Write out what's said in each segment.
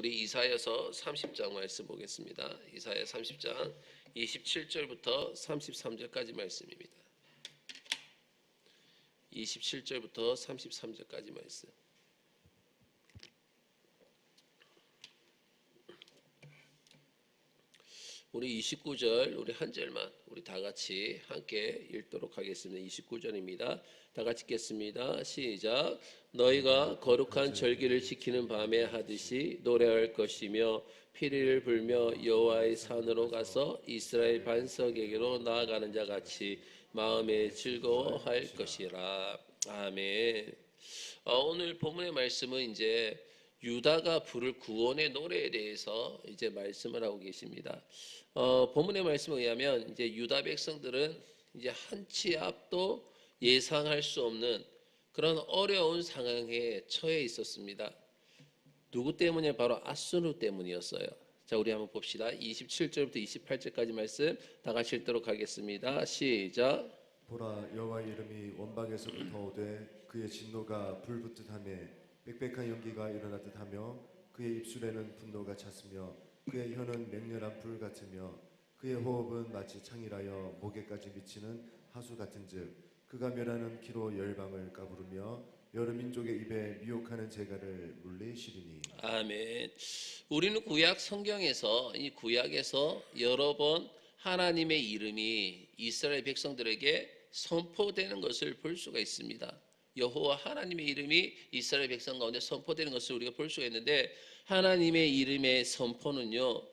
우리 이사야서 30장 말씀 보겠습니다. 이사야 30장 27절부터 33절까지 말씀입니다. 27절부터 33절까지 말씀. 우리 29절 우리 한 절만 우리 다 같이 함께 읽도록 하겠습니다. 29절입니다. 다 같이 읽겠습니다. 시작. 너희가 거룩한 절기를 지키는 밤에 하듯이 노래할 것이며 피리를 불며 여호와의 산으로 가서 이스라엘 반석에게로 나아가는 자 같이 마음에 즐거워할 것이라. 아멘. 오늘 본문의 말씀은 이제 유다가 부를 구원의 노래에 대해서 이제 말씀을 하고 계십니다. 본문의 말씀에 의하면 이제 유다 백성들은 이제 한 치 앞도 예상할 수 없는 그런 어려운 상황에 처해 있었습니다. 누구 때문에? 바로 아수르 때문이었어요. 자, 우리 한번 봅시다. 27절부터 28절까지 말씀 다 같이 읽도록 하겠습니다. 시작. 보라, 여호와의 이름이 원방에서부터 오되 그의 진노가 불붙듯하며 빽빽한 연기가 일어나듯하며 그의 입술에는 분노가 찼으며 그의 혀는 맹렬한 불 같으며 그의 호흡은 마치 창이라여 목에까지 미치는 하수 같은즉 그가 멸하는 키로 열방을 까부르며 여러 민족의 입에 미혹하는 재갈을 물리시리니. 아멘. 우리는 구약 성경에서 이 구약에서 여러 번 하나님의 이름이 이스라엘 백성들에게 선포되는 것을 볼 수가 있습니다. 여호와 하나님의 이름이 이스라엘 백성 가운데 선포되는 것을 우리가 볼 수가 있는데, 하나님의 이름의 선포는요,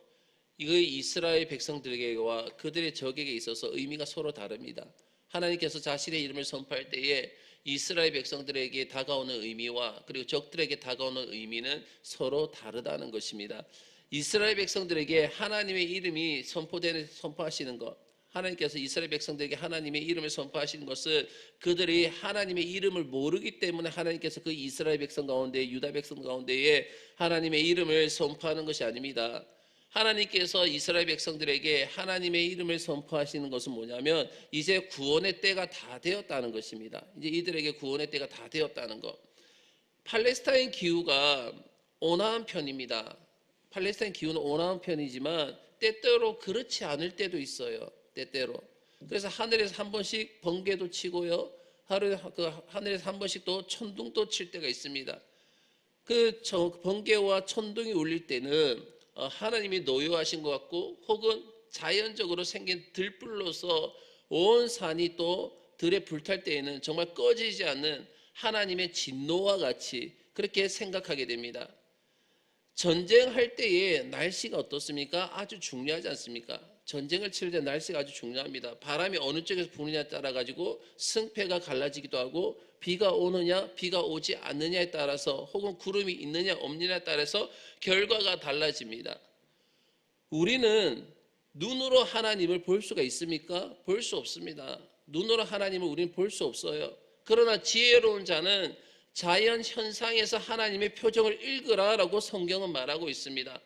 이거 이스라엘 백성들에게와 그들의 적에게 있어서 의미가 서로 다릅니다. 하나님께서 자신의 이름을 선포할 때에 이스라엘 백성들에게 다가오는 의미와 그리고 적들에게 다가오는 의미는 서로 다르다는 것입니다. 이스라엘 백성들에게 하나님의 이름이 선포하시는 것, 하나님께서 이스라엘 백성들에게 하나님의 이름을 선포하시는 것은 그들이 하나님의 이름을 모르기 때문에 하나님께서 그 이스라엘 백성 가운데, 유다 백성 가운데에 하나님의 이름을 선포하는 것이 아닙니다. 하나님께서 이스라엘 백성들에게 하나님의 이름을 선포하시는 것은 뭐냐면 이제 구원의 때가 다 되었다는 것입니다. 이제 이들에게 구원의 때가 다 되었다는 것. 팔레스타인 기후가 온화한 편입니다. 팔레스타인 기후는 온화한 편이지만 때때로 그렇지 않을 때도 있어요. 때때로. 그래서 하늘에서 한 번씩 번개도 치고요, 하늘에서 한 번씩 또 천둥도 칠 때가 있습니다. 그 번개와 천둥이 울릴 때는 하나님이 노여하신 것 같고, 혹은 자연적으로 생긴 들불로서 온 산이 또 들에 불탈 때에는 정말 꺼지지 않는 하나님의 진노와 같이 그렇게 생각하게 됩니다. 전쟁할 때에 날씨가 어떻습니까? 아주 중요하지 않습니까? 전쟁을 치를 때 날씨가 아주 중요합니다. 바람이 어느 쪽에서 부느냐에 따라 가지고 승패가 갈라지기도 하고, 비가 오느냐 비가 오지 않느냐에 따라서, 혹은 구름이 있느냐 없느냐에 따라서 결과가 달라집니다. 우리는 눈으로 하나님을 볼 수가 있습니까? 볼 수 없습니다. 눈으로 하나님을 우리는 볼 수 없어요. 그러나 지혜로운 자는 자연 현상에서 하나님의 표정을 읽으라라고 성경은 말하고 있습니다.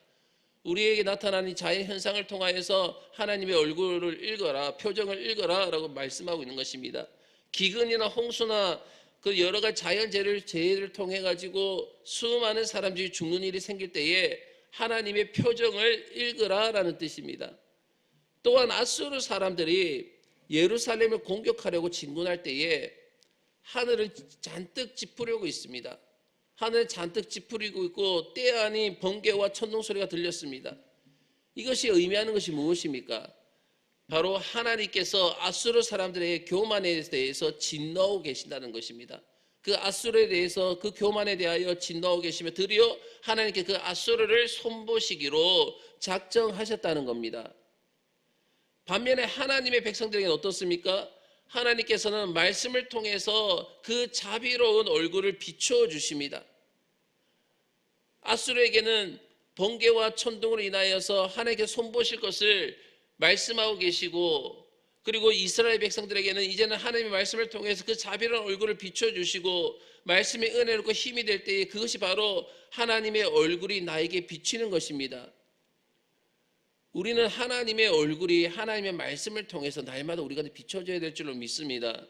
우리에게 나타나는 자연 현상을 통하여서 하나님의 얼굴을 읽어라, 표정을 읽어라라고 말씀하고 있는 것입니다. 기근이나 홍수나 그 여러 가지 자연 재해를 통해 가지고 수많은 사람들이 죽는 일이 생길 때에 하나님의 표정을 읽으라라는 뜻입니다. 또한 아수르 사람들이 예루살렘을 공격하려고 진군할 때에 하늘을 잔뜩 찌푸리고 있습니다. 하늘을 잔뜩 찌푸리고 있고 때 아닌 번개와 천둥 소리가 들렸습니다. 이것이 의미하는 것이 무엇입니까? 바로 하나님께서 아수르 사람들의 교만에 대해서 진노하고 계신다는 것입니다. 그 아수르에 대해서, 그 교만에 대하여 진노하고 계시며 드디어 하나님께 그 아수르를 손보시기로 작정하셨다는 겁니다. 반면에 하나님의 백성들에게는 어떻습니까? 하나님께서는 말씀을 통해서 그 자비로운 얼굴을 비추어 주십니다. 아수르에게는 번개와 천둥으로 인하여서 하나님께 손보실 것을 말씀하고 계시고, 그리고 이스라엘 백성들에게는 이제는 하나님의 말씀을 통해서 그 자비로운 얼굴을 비추어 주시고, 말씀의 은혜롭고 힘이 될 때에 그것이 바로 하나님의 얼굴이 나에게 비치는 것입니다. 우리는 하나님의 얼굴이 하나님의 말씀을 통해서 날마다 우리가 비춰져야 될 줄로 믿습니다.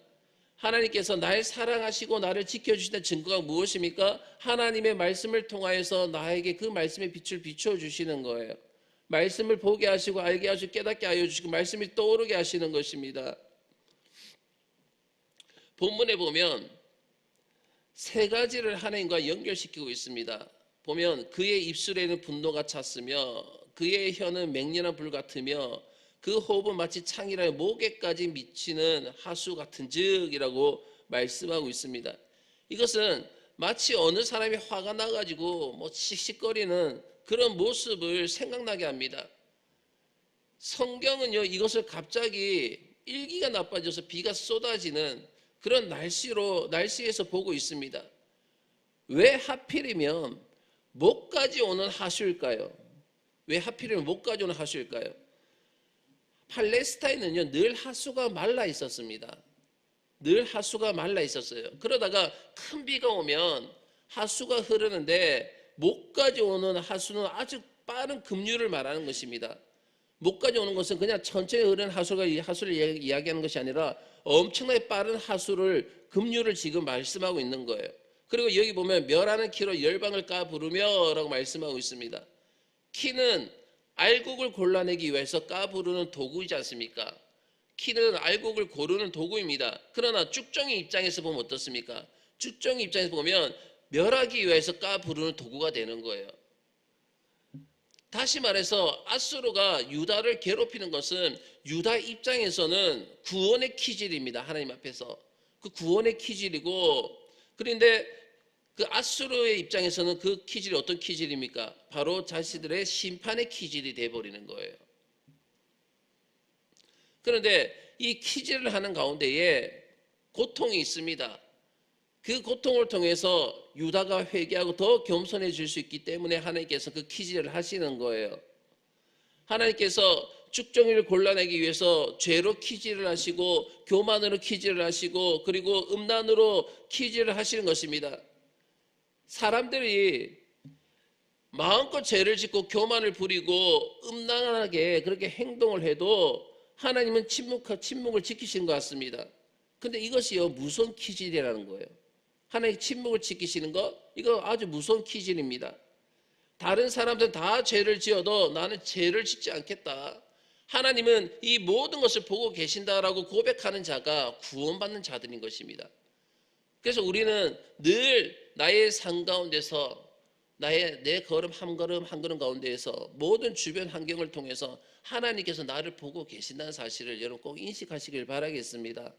하나님께서 날 사랑하시고 나를 지켜주시는 증거가 무엇입니까? 하나님의 말씀을 통하여서 나에게 그 말씀의 빛을 비춰주시는 거예요. 말씀을 보게 하시고 알게 하시고 깨닫게 하여 주시고 말씀이 떠오르게 하시는 것입니다. 본문에 보면 세 가지를 하나님과 연결시키고 있습니다. 보면 그의 입술에는 분노가 찼으며 그의 혀는 맹렬한 불 같으며 그 호흡은 마치 창이라 목에까지 미치는 하수 같은 즉이라고 말씀하고 있습니다. 이것은 마치 어느 사람이 화가 나가지고 뭐 씩씩거리는 그런 모습을 생각나게 합니다. 성경은요, 이것을 갑자기 일기가 나빠져서 비가 쏟아지는 그런 날씨에서 보고 있습니다. 왜 하필이면 목까지 오는 하수일까요? 왜 하필이면 목까지 오는 하수일까요? 팔레스타인은요, 늘 하수가 말라 있었습니다. 늘 하수가 말라 있었어요. 그러다가 큰 비가 오면 하수가 흐르는데 목까지 오는 하수는 아주 빠른 급류를 말하는 것입니다. 목까지 오는 것은 그냥 천천히 흐르는 하수를 이야기하는 것이 아니라 엄청나게 빠른 급류를 지금 말씀하고 있는 거예요. 그리고 여기 보면 멸하는 키로 열방을 까 부르며 라고 말씀하고 있습니다. 키는 알곡을 골라내기 위해서 까 부르는 도구이지 않습니까? 키는 알곡을 고르는 도구입니다. 그러나 쭉정이 입장에서 보면 어떻습니까? 쭉정이 입장에서 보면 멸하기 위해서 까 부르는 도구가 되는 거예요. 다시 말해서 아수르가 유다를 괴롭히는 것은 유다 입장에서는 구원의 기질입니다. 하나님 앞에서. 그 구원의 기질이고, 그런데 그 아수르의 입장에서는 그 기질이 어떤 기질입니까? 바로 자신들의 심판의 기질이 되어버리는 거예요. 그런데 이 기질을 하는 가운데에 고통이 있습니다. 그 고통을 통해서 유다가 회개하고 더 겸손해질 수 있기 때문에 하나님께서 그 기질을 하시는 거예요. 하나님께서 쭉정이를 골라내기 위해서 죄로 기질을 하시고 교만으로 기질을 하시고 그리고 음란으로 기질을 하시는 것입니다. 사람들이 마음껏 죄를 짓고 교만을 부리고 음란하게 그렇게 행동을 해도 하나님은 침묵을 지키시는 것 같습니다. 근데 이것이요, 무서운 기질이라는 거예요. 하나님 침묵을 지키시는 것, 이거 아주 무서운 기질입니다. 다른 사람들은 다 죄를 지어도 나는 죄를 짓지 않겠다. 하나님은 이 모든 것을 보고 계신다라고 고백하는 자가 구원받는 자들인 것입니다. 그래서 우리는 늘 나의 삶 가운데서 내 걸음 한 걸음 가운데에서 모든 주변 환경을 통해서 하나님께서 나를 보고 계신다는 사실을 여러분 꼭 인식하시길 바라겠습니다.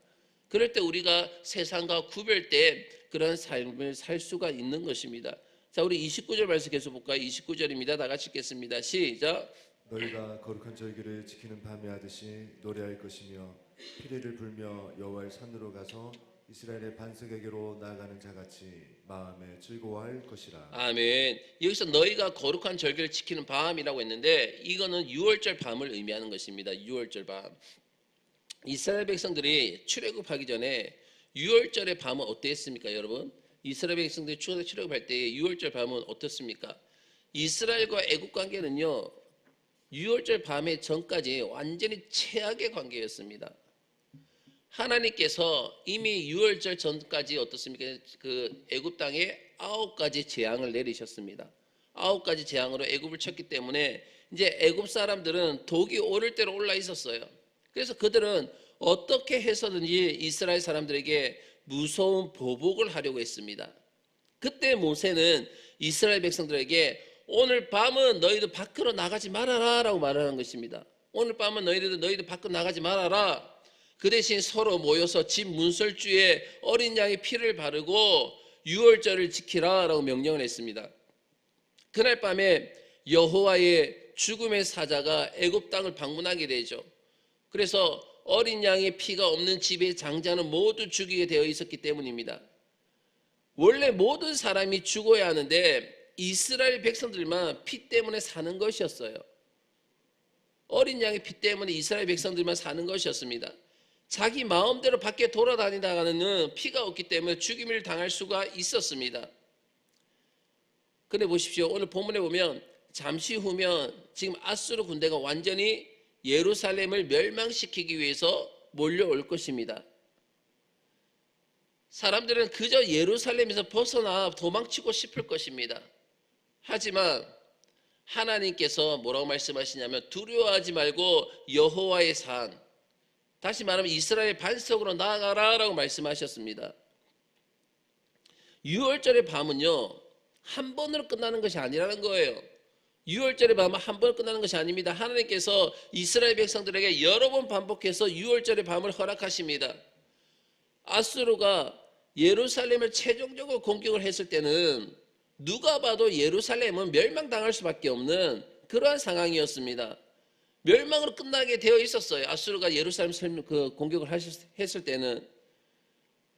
그럴 때 우리가 세상과 구별된 그런 삶을 살 수가 있는 것입니다. 자, 우리 29절 말씀 계속 볼까요? 29절입니다. 다 같이 읽겠습니다. 시작. 너희가 거룩한 절기를 지키는 밤에 하듯이 노래할 것이며 피리를 불며 여호와의 산으로 가서 이스라엘의 반석에게로 나아가는 자같이 마음에 즐거워할 것이라. 아멘. 여기서 너희가 거룩한 절기를 지키는 밤이라고 했는데 이거는 유월절 밤을 의미하는 것입니다. 유월절 밤. 이스라엘 백성들이 출애굽하기 전에 유월절의 밤은 어땠습니까, 여러분? 이스라엘 백성들이 출애굽할 때 유월절 밤은 어떻습니까? 이스라엘과 애굽 관계는요, 유월절 밤의 전까지 완전히 최악의 관계였습니다. 하나님께서 이미 유월절 전까지 어떻습니까? 그 애굽 땅에 9가지 재앙을 내리셨습니다. 9가지 재앙으로 애굽을 쳤기 때문에 이제 애굽 사람들은 독이 오를 대로 올라 있었어요. 그래서 그들은 어떻게 해서든지 이스라엘 사람들에게 무서운 보복을 하려고 했습니다. 그때 모세는 이스라엘 백성들에게 오늘 밤은 너희들 밖으로 나가지 말아라 라고 말하는 것입니다. 오늘 밤은 너희들 밖으로 나가지 말아라. 그 대신 서로 모여서 집 문설주에 어린 양의 피를 바르고 유월절을 지키라 라고 명령을 했습니다. 그날 밤에 여호와의 죽음의 사자가 애굽 땅을 방문하게 되죠. 그래서 어린 양의 피가 없는 집의 장자는 모두 죽이게 되어 있었기 때문입니다. 원래 모든 사람이 죽어야 하는데 이스라엘 백성들만 피 때문에 사는 것이었어요. 어린 양의 피 때문에 이스라엘 백성들만 사는 것이었습니다. 자기 마음대로 밖에 돌아다니다가는 피가 없기 때문에 죽임을 당할 수가 있었습니다. 근데 보십시오. 오늘 본문에 보면 잠시 후면 지금 아수르 군대가 완전히 예루살렘을 멸망시키기 위해서 몰려올 것입니다. 사람들은 그저 예루살렘에서 벗어나 도망치고 싶을 것입니다. 하지만 하나님께서 뭐라고 말씀하시냐면 두려워하지 말고 여호와의 산, 다시 말하면 이스라엘 반석으로 나아가라라고 말씀하셨습니다. 유월절의 밤은요 한 번으로 끝나는 것이 아니라는 거예요. 유월절의 밤은 한 번으로 끝나는 것이 아닙니다. 하나님께서 이스라엘 백성들에게 여러 번 반복해서 유월절의 밤을 허락하십니다. 아수르가 예루살렘을 최종적으로 공격을 했을 때는 누가 봐도 예루살렘은 멸망당할 수밖에 없는 그러한 상황이었습니다. 멸망으로 끝나게 되어 있었어요. 아수르가 예루살렘 공격을 했을 때는.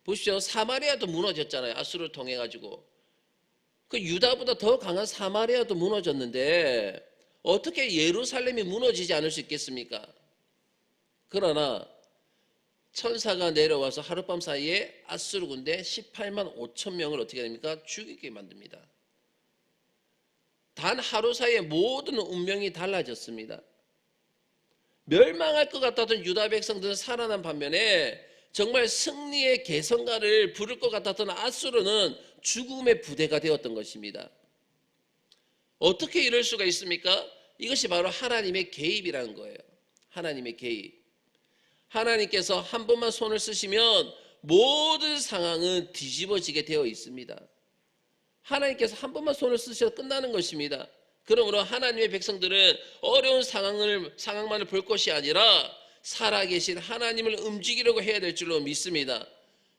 보십시오. 사마리아도 무너졌잖아요. 아수르를 통해 가지고. 그 유다보다 더 강한 사마리아도 무너졌는데 어떻게 예루살렘이 무너지지 않을 수 있겠습니까? 그러나 천사가 내려와서 하룻밤 사이에 아수르 군대 18만 5천 명을 어떻게 됩니까? 죽이게 만듭니다. 단 하루 사이에 모든 운명이 달라졌습니다. 멸망할 것 같았던 유다 백성들은 살아난 반면에 정말 승리의 개성가를 부를 것 같았던 아수르는 죽음의 부대가 되었던 것입니다. 어떻게 이럴 수가 있습니까? 이것이 바로 하나님의 개입이라는 거예요. 하나님의 개입. 하나님께서 한 번만 손을 쓰시면 모든 상황은 뒤집어지게 되어 있습니다. 하나님께서 한 번만 손을 쓰셔서 끝나는 것입니다. 그러므로 하나님의 백성들은 어려운 상황만을 볼 것이 아니라 살아계신 하나님을 움직이려고 해야 될 줄로 믿습니다.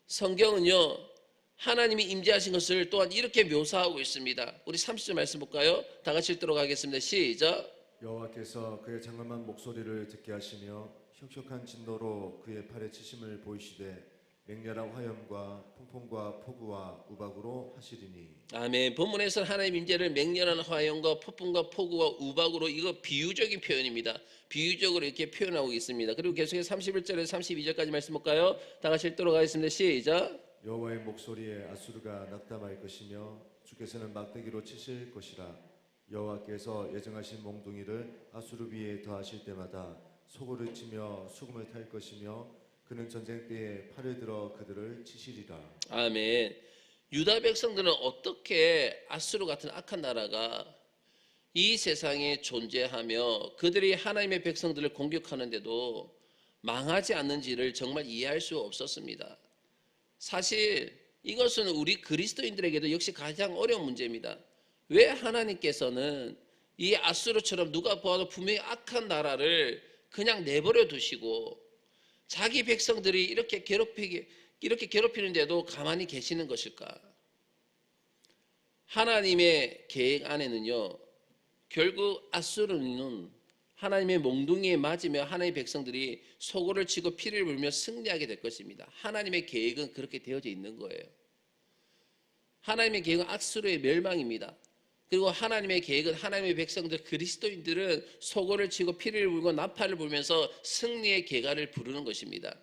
성경은요 하나님이 임재하신 것을 또한 이렇게 묘사하고 있습니다. 우리 30절 말씀 볼까요? 다 같이 읽도록 하겠습니다. 시작. 여호와께서 그의 장엄한 목소리를 듣게 하시며 혁혁한 진노로 그의 팔에 치심을 보이시되 맹렬한 화염과 풍풍과 폭우와 우박으로 하시리니. 아멘. 본문에서 하나님 임재를 맹렬한 화염과 폭풍과 폭우와 우박으로, 이거 비유적인 표현입니다. 비유적으로 이렇게 표현하고 있습니다. 그리고 계속해서 31절에서 32절까지 말씀 볼까요? 다 같이 읽도록 하겠습니다. 시작. 여호와의 목소리에 아수르가 낙담할 것이며 주께서는 막대기로 치실 것이라. 여호와께서 예정하신 몽둥이를 아수르 위에 더하실 때마다 소고를 치며 수금을 탈 것이며 그는 전쟁 때에 팔을 들어 그들을 치시리라. 아멘. 유다 백성들은 어떻게 아수르 같은 악한 나라가 이 세상에 존재하며 그들이 하나님의 백성들을 공격하는데도 망하지 않는지를 정말 이해할 수 없었습니다. 사실 이것은 우리 그리스도인들에게도 역시 가장 어려운 문제입니다. 왜 하나님께서는 이 아수르처럼 누가 보아도 분명히 악한 나라를 그냥 내버려 두시고 자기 백성들이 이렇게 괴롭히는데도 가만히 계시는 것일까? 하나님의 계획 안에는요, 결국 아수르는 하나님의 몽둥이에 맞으며 하나님의 백성들이 소고를 치고 피를 물며 승리하게 될 것입니다. 하나님의 계획은 그렇게 되어져 있는 거예요. 하나님의 계획은 아수르의 멸망입니다. 그리고 하나님의 계획은 하나님의 백성들 그리스도인들은 소고를 치고 피를 물고 나팔을 불면서 승리의 계가를 부르는 것입니다.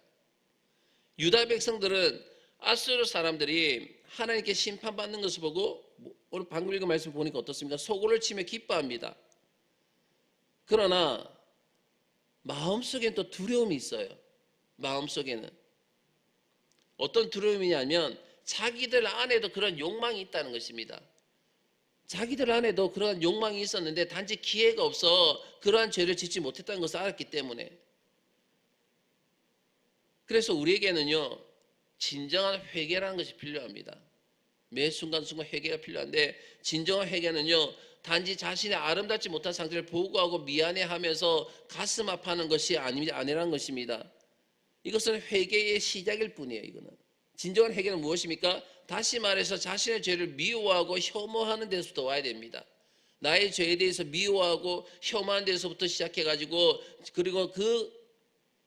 유다 백성들은 아수르 사람들이 하나님께 심판받는 것을 보고, 오늘 방금 읽은 말씀 보니까 어떻습니까? 소고를 치며 기뻐합니다. 그러나 마음속엔 또 두려움이 있어요. 마음속에는 어떤 두려움이냐면 자기들 안에도 그런 욕망이 있다는 것입니다. 자기들 안에도 그러한 욕망이 있었는데 단지 기회가 없어 그러한 죄를 짓지 못했다는 것을 알았기 때문에. 그래서 우리에게는요 진정한 회개라는 것이 필요합니다. 매 순간순간 회개가 필요한데, 진정한 회개는요 단지 자신의 아름답지 못한 상태를 보고하고 미안해하면서 가슴 아파하는 것이 아니라는 것입니다. 이것은 회개의 시작일 뿐이에요. 이거는 진정한 회개는 무엇입니까? 다시 말해서 자신의 죄를 미워하고 혐오하는 데서부터 와야 됩니다. 나의 죄에 대해서 미워하고 혐오하는 데서부터 시작해가지고, 그리고 그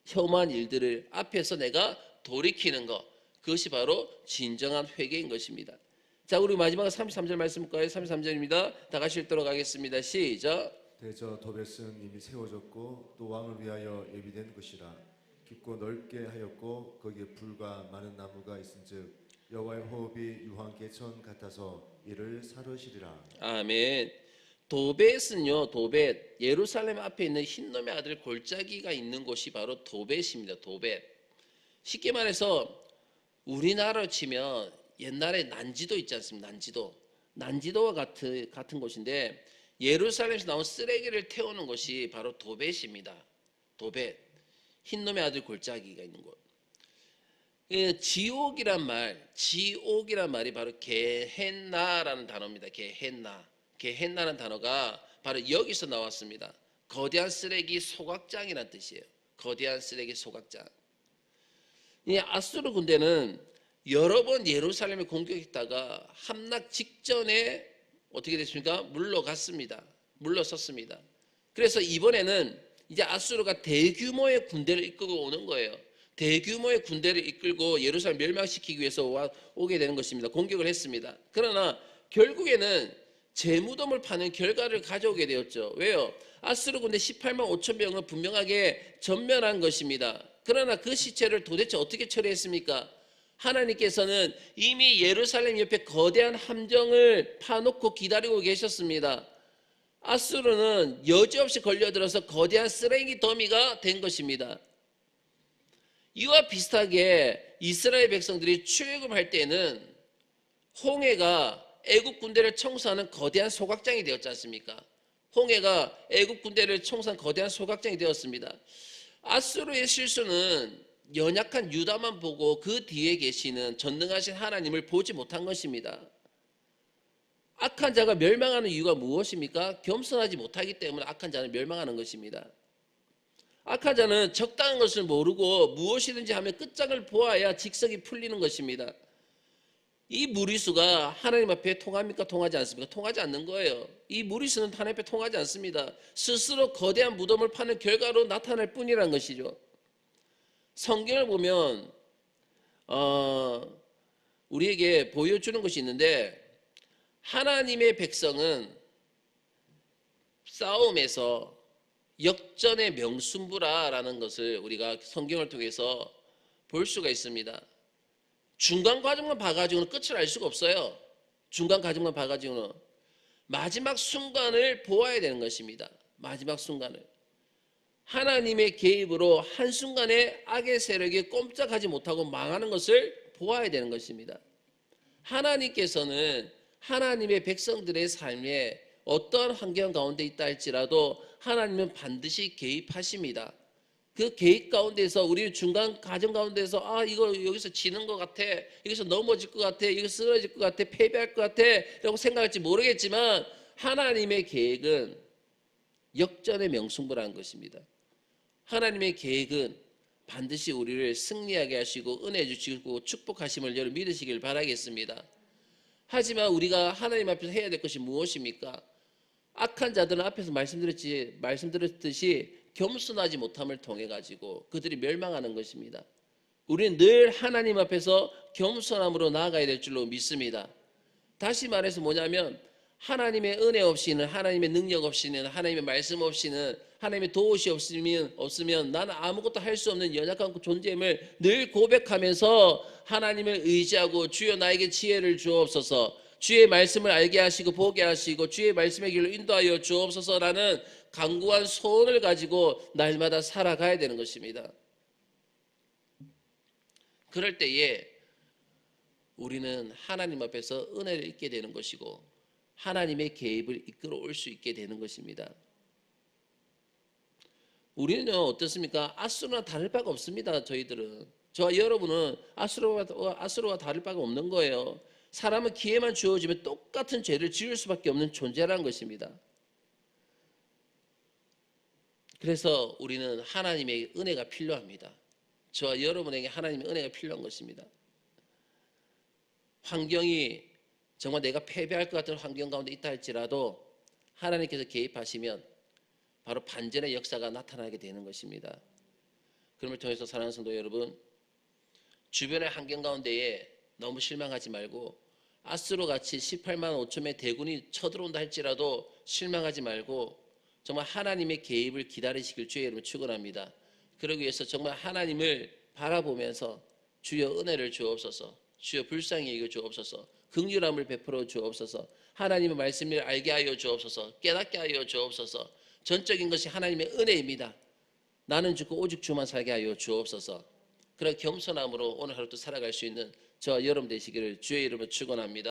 혐오한 일들을 앞에서 내가 돌이키는 것, 그것이 바로 진정한 회개인 것입니다. 자, 우리 마지막 33절 말씀 볼까요? 33절입니다. 다 같이 읽도록 하겠습니다. 시작. 대저 도벳은 이미 세워졌고 또 왕을 위하여 예비된 것이라. 깊고 넓게 하였고 거기에 불과 많은 나무가 있은즉 여호와의 호흡이 유황 개천 같아서 이를 사르시리라. 아멘. 도벳은요, 도벳, 예루살렘 앞에 있는 흰놈의 아들 골짜기가 있는 곳이 바로 도벳입니다. 도벳. 쉽게 말해서 우리나라로 치면 옛날에 난지도 있지 않습니까? 난지도와 같은 곳인데 예루살렘에서 나온 쓰레기를 태우는 곳이 바로 도벳입니다. 도벳, 흰놈의 아들 골짜기가 있는 곳. 지옥이란 말이 바로 게헨나라는 단어입니다. 게헨나라는 단어가 바로 여기서 나왔습니다. 거대한 쓰레기 소각장이라는 뜻이에요. 거대한 쓰레기 소각장. 이 아수르 군대는 여러 번 예루살렘을 공격했다가 함락 직전에 어떻게 됐습니까? 물러섰습니다. 그래서 이번에는 이제 아수르가 대규모의 군대를 이끌고 오는 거예요. 대규모의 군대를 이끌고 예루살렘 멸망시키기 위해서 오게 되는 것입니다. 공격을 했습니다. 그러나 결국에는 재무덤을 파는 결과를 가져오게 되었죠. 왜요? 아수르 군대 18만 5천 명을 분명하게 전멸한 것입니다. 그러나 그 시체를 도대체 어떻게 처리했습니까? 하나님께서는 이미 예루살렘 옆에 거대한 함정을 파놓고 기다리고 계셨습니다. 아수르는 여지없이 걸려들어서 거대한 쓰레기 더미가 된 것입니다. 이와 비슷하게 이스라엘 백성들이 출애굽할 때는 홍해가 애국 군대를 청소하는 거대한 소각장이 되었지 않습니까? 홍해가 애국 군대를 청소한 거대한 소각장이 되었습니다. 아수르의 실수는 연약한 유다만 보고 그 뒤에 계시는 전능하신 하나님을 보지 못한 것입니다. 악한 자가 멸망하는 이유가 무엇입니까? 겸손하지 못하기 때문에 악한 자는 멸망하는 것입니다. 악한 자는 적당한 것을 모르고 무엇이든지 하면 끝장을 보아야 직성이 풀리는 것입니다. 이 무리수가 하나님 앞에 통합니까? 통하지 않습니까? 통하지 않는 거예요. 이 무리수는 하나님 앞에 통하지 않습니다. 스스로 거대한 무덤을 파는 결과로 나타날 뿐이라는 것이죠. 성경을 보면 우리에게 보여주는 것이 있는데 하나님의 백성은 싸움에서 역전의 명순부라라는 것을 우리가 성경을 통해서 볼 수가 있습니다. 중간 과정만 봐가지고는 끝을 알 수가 없어요. 중간 과정만 봐가지고는 마지막 순간을 보아야 되는 것입니다. 마지막 순간을. 하나님의 개입으로 한순간에 악의 세력이 꼼짝하지 못하고 망하는 것을 보아야 되는 것입니다. 하나님께서는 하나님의 백성들의 삶에 어떠한 환경 가운데 있다 할지라도 하나님은 반드시 개입하십니다. 그 개입 가운데서 우리 중간 과정 가운데서 이거 여기서 지는 것 같아, 여기서 넘어질 것 같아, 여기서 쓰러질 것 같아, 패배할 것 같아 라고 생각할지 모르겠지만 하나님의 계획은 역전의 명승부라는 것입니다. 하나님의 계획은 반드시 우리를 승리하게 하시고 은혜 주시고 축복하심을 여러분 믿으시길 바라겠습니다. 하지만 우리가 하나님 앞에서 해야 될 것이 무엇입니까? 악한 자들은 앞에서 말씀드렸듯이 겸손하지 못함을 통해 가지고 그들이 멸망하는 것입니다. 우리는 늘 하나님 앞에서 겸손함으로 나아가야 될 줄로 믿습니다. 다시 말해서 뭐냐면 하나님의 은혜 없이는, 하나님의 능력 없이는, 하나님의 말씀 없이는, 하나님의 도우시 없으면 나는 아무것도 할 수 없는 연약한 존재임을 늘 고백하면서 하나님을 의지하고 주여 나에게 지혜를 주옵소서, 주의 말씀을 알게 하시고 보게 하시고 주의 말씀의 길로 인도하여 주옵소서라는 간구한 소원을 가지고 날마다 살아가야 되는 것입니다. 그럴 때에 우리는 하나님 앞에서 은혜를 잊게 되는 것이고 하나님의 개입을 이끌어 올 수 있게 되는 것입니다. 우리는 어떻습니까? 아수르와 다를 바가 없습니다. 저희들은, 저와 여러분은 아수르와 다를 바가 없는 거예요. 사람은 기회만 주어지면 똑같은 죄를 지을 수밖에 없는 존재라는 것입니다. 그래서 우리는 하나님의 은혜가 필요합니다. 저와 여러분에게 하나님의 은혜가 필요한 것입니다. 환경이 정말 내가 패배할 것 같은 환경 가운데 있다 할지라도 하나님께서 개입하시면 바로 반전의 역사가 나타나게 되는 것입니다. 그럼을 통해서 사랑하는 성도 여러분, 주변의 환경 가운데에 너무 실망하지 말고 아수르같이 18만 5천의 대군이 쳐들어온다 할지라도 실망하지 말고 정말 하나님의 개입을 기다리시길 주의 이름으로 축원합니다. 그러기 위해서 정말 하나님을 바라보면서 주여 은혜를 주옵소서, 주여 불쌍히 여겨 주옵소서, 긍휼함을 베풀어 주옵소서, 하나님의 말씀을 알게 하여 주옵소서, 깨닫게 하여 주옵소서. 전적인 것이 하나님의 은혜입니다. 나는 죽고 오직 주만 살게 하여 주옵소서. 그런 겸손함으로 오늘 하루도 살아갈 수 있는 저와 여러분 되시기를 주의 이름으로 축원합니다.